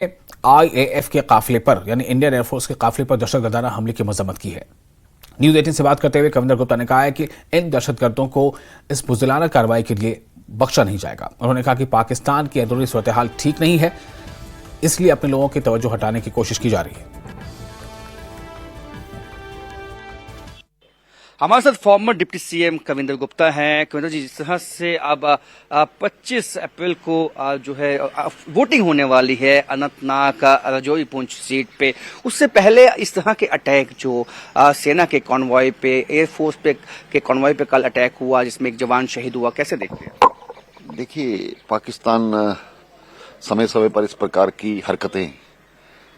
IAF के काफिले पर यानी इंडियन एयरफोर्स के काफिले पर दहशतगर्दाना हमले की मजम्मत की है। न्यूज 18 से बात करते हुए कविंदर गुप्ता ने कहा है कि इन दहशतगर्दों को इस बुज़दिलाना कार्रवाई के लिए बख्शा नहीं जाएगा। उन्होंने कहा कि पाकिस्तान की अंदरूनी सूरत हाल ठीक नहीं है, इसलिए अपने लोगों की तवज्जो हटाने की कोशिश की जा रही है। हमारे साथ farmer deputy CM Kavinder Gupta हैं। कविंदर जी, जिस तरह से अब 25 अप्रैल को जो है वोटिंग होने वाली है अनंतनाग राजौरी पुंछ सीट पे, उससे पहले इस तरह के अटैक जो सेना के कॉन्वॉय पे, एयरफोर्स पे के कॉन्वॉय पे कल अटैक हुआ जिसमें एक जवान शहीद हुआ, कैसे देखते हैं? देखिए, पाकिस्तान समय समय पर इस प्रकार की हरकतें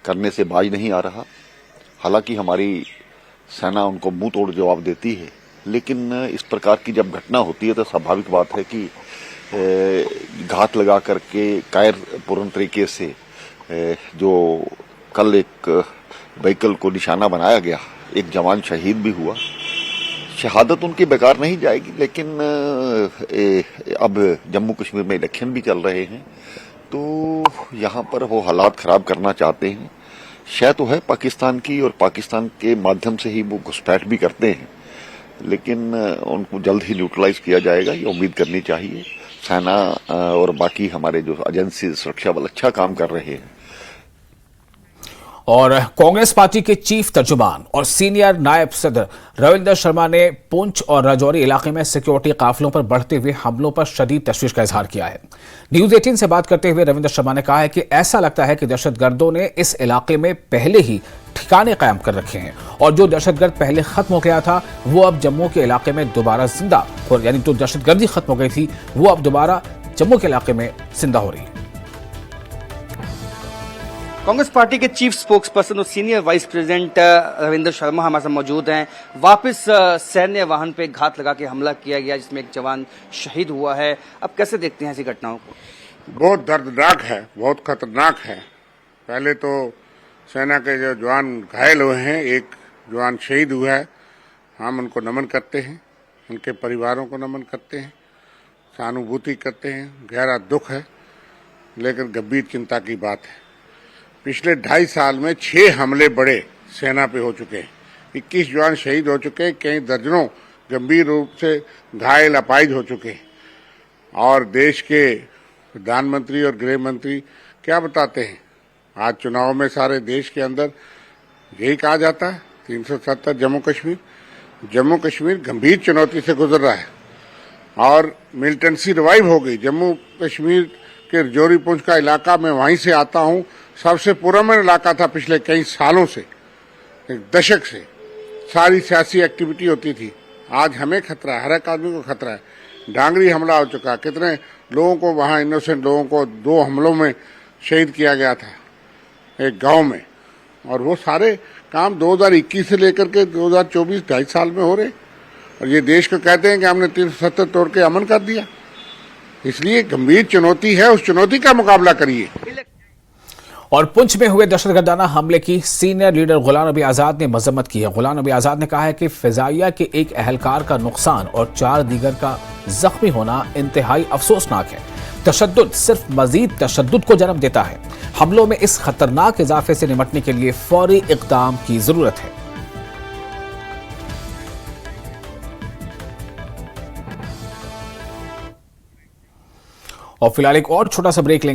करने से बाज नहीं आ रहा। हालांकि हमारी सेना उनको मुंह तोड़ जवाब देती है, लेकिन इस प्रकार की जब घटना होती है तो स्वाभाविक बात है कि घात लगा करके कायरपूर्ण तरीके से जो कल एक व्हीकल को निशाना बनाया गया, एक जवान शहीद भी हुआ। शहादत उनकी बेकार नहीं जाएगी, लेकिन अब जम्मू कश्मीर में इलेक्शन भी चल रहे हैं, तो यहाँ पर वो हालात खराब करना चाहते हैं। शय तो है पाकिस्तान की, और पाकिस्तान के माध्यम से ही वो घुसपैठ भी करते हैं, लेकिन उनको जल्द ही न्यूट्रलाइज किया जाएगा, ये उम्मीद करनी चाहिए। सेना और बाकी हमारे जो एजेंसी सुरक्षा बल अच्छा काम कर रहे हैं। और कांग्रेस पार्टी के चीफ तर्जुमान और सीनियर नायब सदर रविंदर शर्मा ने पुंछ और राजौरी इलाके में सिक्योरिटी काफिलों पर बढ़ते हुए हमलों पर शदीद तशवीश का इजहार किया है। न्यूज 18 से बात करते हुए रविंदर शर्मा ने कहा है कि ऐसा लगता है कि दहशतगर्दों ने इस इलाके में पहले ही ठिकाने कायम कर रखे हैं, और जो दहशतगर्द पहले खत्म हो गया था वो अब जम्मू के इलाके में दोबारा जिंदा, और यानी जो दहशतगर्दी खत्म हो गई थी वो अब दोबारा जम्मू के इलाके में जिंदा हो रही है। कांग्रेस पार्टी के चीफ स्पोक्स पर्सन और senior vice president Ravinder Sharma हमारे साथ मौजूद हैं। वापस सैन्य वाहन पे घात लगा के हमला किया गया जिसमें एक जवान शहीद हुआ है, अब कैसे देखते हैं ऐसी घटनाओं को? बहुत दर्दनाक है, बहुत खतरनाक है। पहले तो सेना के जो जवान घायल हुए हैं, एक जवान शहीद हुआ है, हम उनको नमन करते हैं, उनके परिवारों को नमन करते हैं, सहानुभूति करते हैं। गहरा दुख है, लेकिन गंभीर चिंता की बात है। पिछले 2.5 साल में 6 हमले बड़े सेना पे हो चुके हैं, 21 जवान शहीद हो चुके हैं, कई दर्जनों गंभीर रूप से घायल अपाहिज हो चुके हैं। और देश के प्रधानमंत्री और गृह मंत्री क्या बताते हैं? आज चुनाव में सारे देश के अंदर यही कहा जाता है 370 जम्मू कश्मीर गंभीर चुनौती से गुजर रहा है, और मिलिटेंसी रिवाइव हो गई। जम्मू कश्मीर के राजौरी पुंछ का इलाका, मैं वहीं से आता हूं, सबसे पुरअमन इलाका था पिछले कई सालों से, एक दशक से सारी सियासी एक्टिविटी होती थी। आज हमें खतरा है, हर एक आदमी को खतरा है। डांगरी हमला हो चुका, कितने लोगों को वहां, इनोसेंट लोगों को 2 हमलों में शहीद किया गया था एक गांव में, और वो सारे काम 2021 से लेकर के 2024 2.5 साल में हो रहे, और ये देश को कहते हैं कि हमने 370 तोड़ के अमन कर दिया। इसलिए गंभीर चुनौती है, उस चुनौती का मुकाबला करिए। और पुंछ में हुए दहशतगर्दाना हमले की सीनियर लीडर गुलाम नबी आजाद ने मजम्मत की है। गुलाम नबी आजाद ने कहा है कि फिजाइया के एक एहलकार का नुकसान और 4 दीगर का जख्मी होना इंतहाई अफसोसनाक है। तशद्दुद सिर्फ मजीद तशद्दुद को जन्म देता है। हमलों में इस खतरनाक इजाफे से निपटने के लिए फौरी इक़दाम की जरूरत है। और फिलहाल एक और छोटा सा ब्रेक लेंगे।